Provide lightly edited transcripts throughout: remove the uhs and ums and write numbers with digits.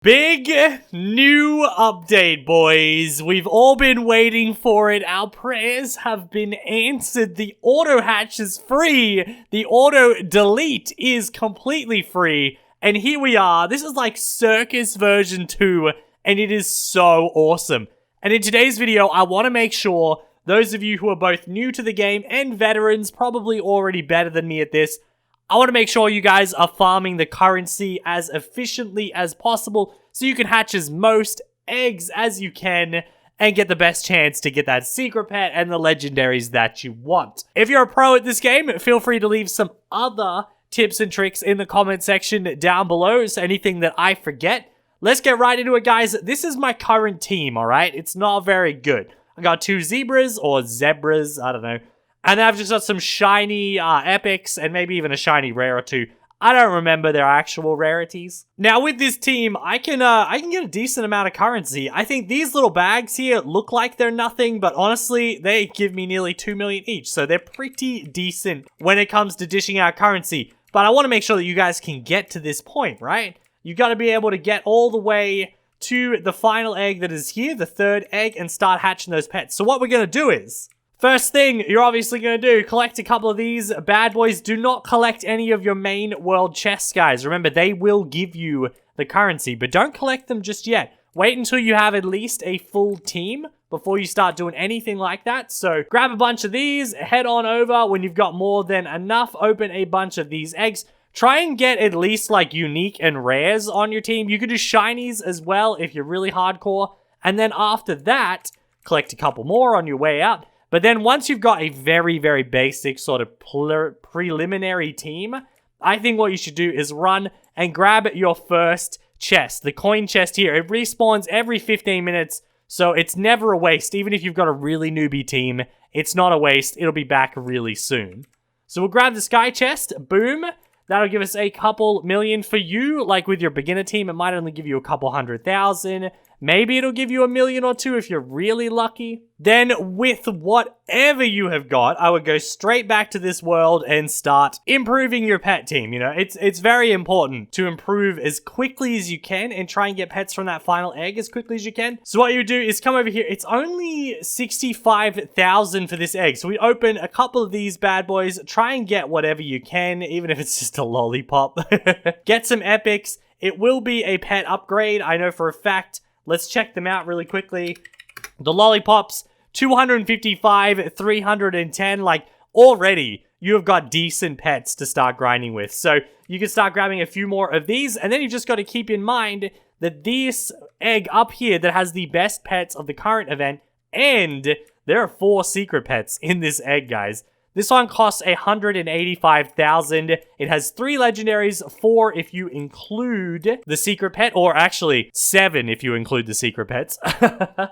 Big new update, boys. We've all been waiting for it. Our prayers have been answered. The auto hatch is free. The auto delete is completely free. And here we are. This is like Circus version 2, and it is so awesome. And in today's video, I want to make sure those of you who are both new to the game and veterans, probably already better than me at this, I want to make sure you guys are farming the currency as efficiently as possible so you can hatch as most eggs as you can and get the best chance to get that secret pet and the legendaries that you want. If you're a pro at this game, feel free to leave some other tips and tricks in the comment section down below. So anything that I forget. Let's get right into it, guys. This is my current team, alright? It's not very good. I got 2 zebras, or zebras, I don't know. And I've just got some shiny epics and maybe even a shiny rare or 2. I don't remember their actual rarities. Now with this team, I can get a decent amount of currency. I think these little bags here look like they're nothing, but honestly, they give me nearly 2 million each. So they're pretty decent when it comes to dishing out currency. But I want to make sure that you guys can get to this point, right? You got to be able to get all the way to the final egg that is here, the 3rd egg, and start hatching those pets. So what we're going to do is, first thing you're obviously going to do, collect a couple of these bad boys. Do not collect any of your main world chests, guys. Remember, they will give you the currency, but don't collect them just yet. Wait until you have at least a full team before you start doing anything like that. So grab a bunch of these, head on over. When you've got more than enough, open a bunch of these eggs. Try and get at least like unique and rares on your team. You could do shinies as well if you're really hardcore. And then after that, collect a couple more on your way out. But then once you've got a very, very basic sort of preliminary team, I think what you should do is run and grab your first chest. The coin chest here, it respawns every 15 minutes, so it's never a waste. Even if you've got a really newbie team, it's not a waste. It'll be back really soon. So we'll grab the sky chest. Boom. That'll give us a couple million for you. Like with your beginner team, it might only give you a couple 100,000. Maybe it'll give you 1 million or 2 if you're really lucky. Then with whatever you have got, I would go straight back to this world and start improving your pet team. You know, it's very important to improve as quickly as you can and try and get pets from that final egg as quickly as you can. So what you do is come over here. It's only 65,000 for this egg. So we open a couple of these bad boys, try and get whatever you can, even if it's just a lollipop. Get some epics. It will be a pet upgrade, I know for a fact. Let's check them out really quickly. The lollipops, 255, 310. Like, already, you have got decent pets to start grinding with. So, you can start grabbing a few more of these. And then you just got to keep in mind that this egg up here that has the best pets of the current event. And there are 4 secret pets in this egg, guys. This one costs 185,000. It has 3 legendaries, 4 if you include the secret pet, or actually 7 if you include the secret pets.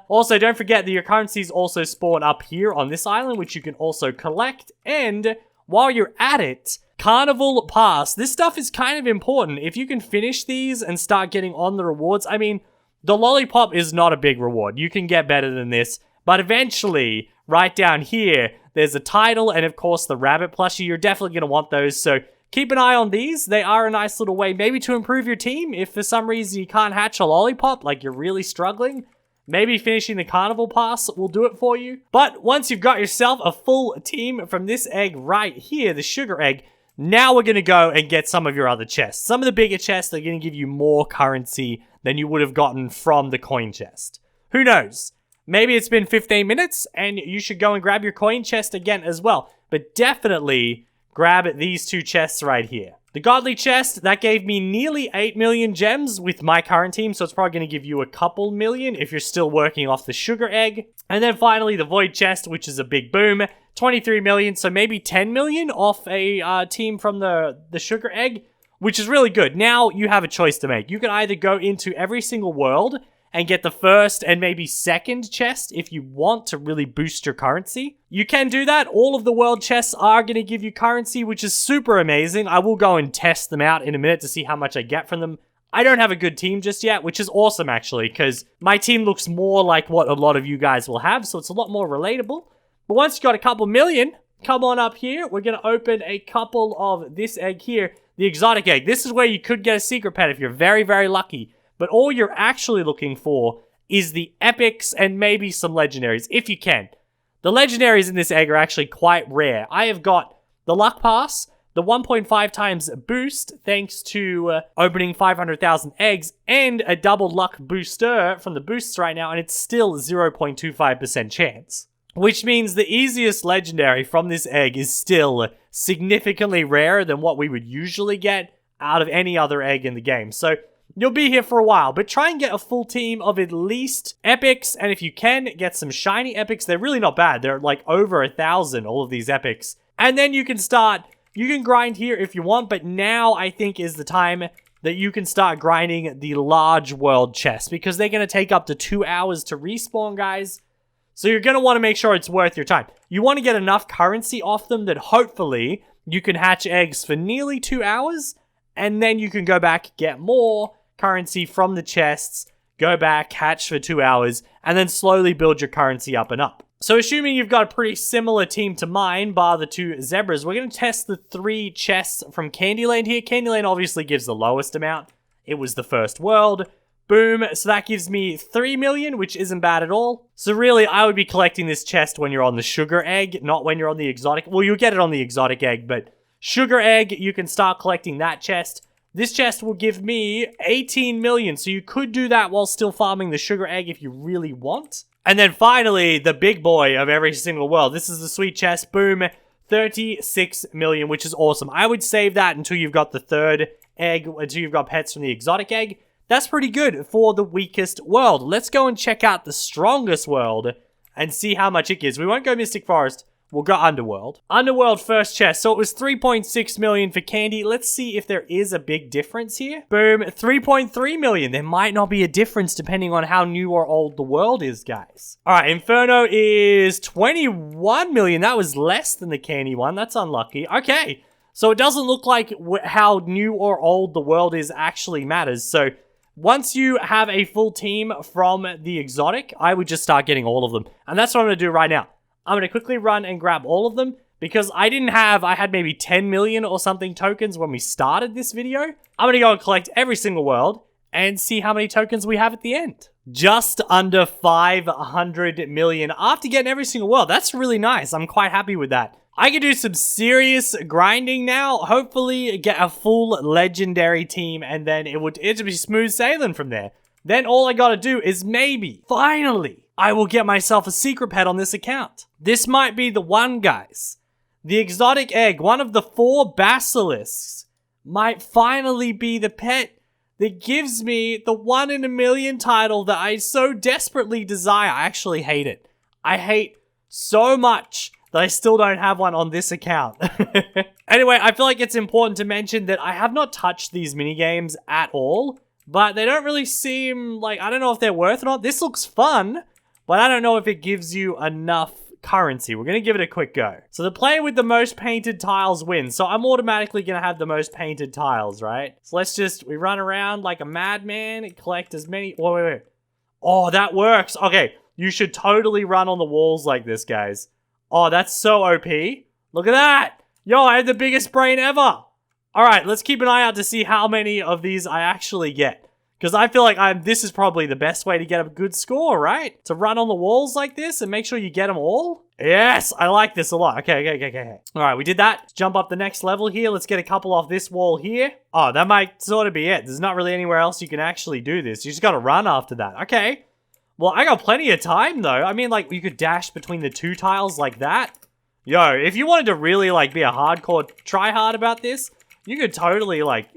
Also, don't forget that your currencies also spawn up here on this island, which you can also collect. And while you're at it, Carnival Pass. This stuff is kind of important. If you can finish these and start getting on the rewards, I mean, the lollipop is not a big reward. You can get better than this. But eventually, right down here, there's a title and, of course, the rabbit plushie. You're definitely going to want those, so keep an eye on these. They are a nice little way maybe to improve your team. If for some reason you can't hatch a lollipop, like you're really struggling, maybe finishing the Carnival Pass will do it for you. But once you've got yourself a full team from this egg right here, the sugar egg, now we're going to go and get some of your other chests. Some of the bigger chests are going to give you more currency than you would have gotten from the coin chest. Who knows? Maybe it's been 15 minutes and you should go and grab your coin chest again as well. But definitely grab these 2 chests right here. The godly chest, that gave me nearly 8 million gems with my current team. So it's probably going to give you a couple million if you're still working off the sugar egg. And then finally the void chest, which is a big boom. 23 million, so maybe 10 million off a team from the sugar egg, which is really good. Now you have a choice to make. You can either go into every single world and get the first and maybe second chest if you want to really boost your currency. You can do that. All of the world chests are going to give you currency, which is super amazing. I will go and test them out in a minute to see how much I get from them. I don't have a good team just yet, which is awesome actually, because my team looks more like what a lot of you guys will have, so it's a lot more relatable. But once you've got a couple million, come on up here. We're going to open a couple of this egg here, the exotic egg. This is where you could get a secret pet if you're very, very lucky. but all you're actually looking for is the epics and maybe some legendaries, if you can. The legendaries in this egg are actually quite rare. I have got the luck pass, the 1.5 times boost thanks to opening 500,000 eggs, and a double luck booster from the boosts right now, and it's still 0.25% chance. Which means the easiest legendary from this egg is still significantly rarer than what we would usually get out of any other egg in the game. So you'll be here for a while, but try and get a full team of at least epics, and if you can, get some shiny epics. They're really not bad. They're like over 1,000, all of these epics. And then you can start, you can grind here if you want, but now I think is the time that you can start grinding the large world chests, because they're going to take up to 2 hours to respawn, guys. So you're going to want to make sure it's worth your time. You want to get enough currency off them that hopefully you can hatch eggs for nearly 2 hours, and then you can go back, get more currency from the chests, go back, hatch for 2 hours, and then slowly build your currency up and up. So assuming you've got a pretty similar team to mine, bar the 2 zebras, we're going to test the 3 chests from Candyland here. Candyland obviously gives the lowest amount. It was the first world. Boom. So that gives me 3 million, which isn't bad at all. So really, I would be collecting this chest when you're on the sugar egg, not when you're on the exotic. Well, you'll get it on the exotic egg, but sugar egg, you can start collecting that chest. This chest will give me 18 million, so you could do that while still farming the sugar egg if you really want. And then finally, the big boy of every single world. This is the sweet chest. Boom. 36 million, which is awesome. I would save that until you've got the 3rd egg, until you've got pets from the exotic egg. That's pretty good for the weakest world. Let's go and check out the strongest world and see how much it gives. We won't go Mystic Forest. We'll go Underworld. Underworld first chest. So it was 3.6 million for Candy. Let's see if there is a big difference here. Boom. 3.3 million. There might not be a difference depending on how new or old the world is, guys. All right. Inferno is 21 million. That was less than the Candy one. That's unlucky. Okay. So it doesn't look like how new or old the world is actually matters. So once you have a full team from the exotic, I would just start getting all of them. And that's what I'm going to do right now. I'm going to quickly run and grab all of them because I had maybe 10 million or something tokens when we started this video. I'm going to go and collect every single world and see how many tokens we have at the end. Just under 500 million after getting every single world. That's really nice. I'm quite happy with that. I can do some serious grinding now. Hopefully get a full legendary team, and then it'd be smooth sailing from there. Then all I gotta do is maybe, finally, I will get myself a secret pet on this account. This might be the one, guys. The exotic egg, one of the 4 basilisks, might finally be the pet that gives me the 1 in a million title that I so desperately desire. I actually hate it. I hate so much that I still don't have one on this account. Anyway, I feel like it's important to mention that I have not touched these minigames at all, but they don't really seem like, I don't know if they're worth it or not. This looks fun, but I don't know if it gives you enough currency. We're going to give it a quick go. So the player with the most painted tiles wins. So I'm automatically going to have the most painted tiles, right? So we run around like a madman and collect as many. Wait. Oh, that works. Okay, you should totally run on the walls like this, guys. Oh, that's so OP. Look at that. Yo, I had the biggest brain ever. All right, let's keep an eye out to see how many of these I actually get. Because I feel like this is probably the best way to get a good score, right? To run on the walls like this and make sure you get them all. Yes, I like this a lot. Okay. All right, we did that. Let's jump up the next level here. Let's get a couple off this wall here. Oh, that might sort of be it. There's not really anywhere else you can actually do this. You just got to run after that. Okay. Well, I got plenty of time, though. I mean, like, you could dash between the 2 tiles like that. Yo, if you wanted to really, like, be a hardcore tryhard about this, you could totally, like,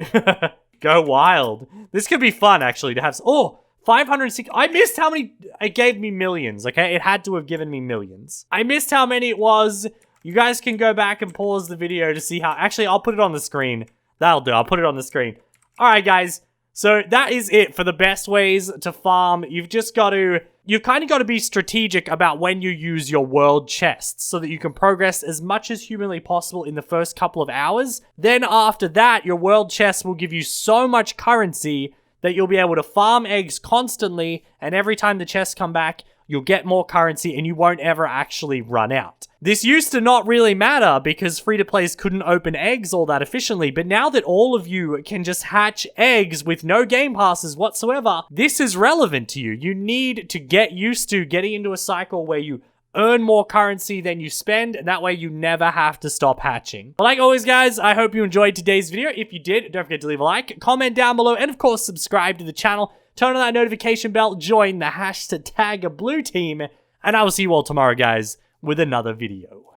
go wild. This could be fun, actually, to have... Oh, 506... I missed how many... It gave me millions, okay? It had to have given me millions. I missed how many it was. You guys can go back and pause the video to see how... Actually, I'll put it on the screen. That'll do. I'll put it on the screen. All right, guys. So that is it for the best ways to farm. You've kind of got to be strategic about when you use your world chests so that you can progress as much as humanly possible in the first couple of hours. Then after that, your world chests will give you so much currency that you'll be able to farm eggs constantly, and every time the chests come back, you'll get more currency, and you won't ever actually run out. This used to not really matter because free-to-plays couldn't open eggs all that efficiently, but now that all of you can just hatch eggs with no game passes whatsoever, this is relevant to you. You need to get used to getting into a cycle where you earn more currency than you spend, and that way you never have to stop hatching. But like always, guys, I hope you enjoyed today's video. If you did, don't forget to leave a like, comment down below, and of course, subscribe to the channel. Turn on that notification bell, join the #blue team, and I will see you all tomorrow, guys, with another video.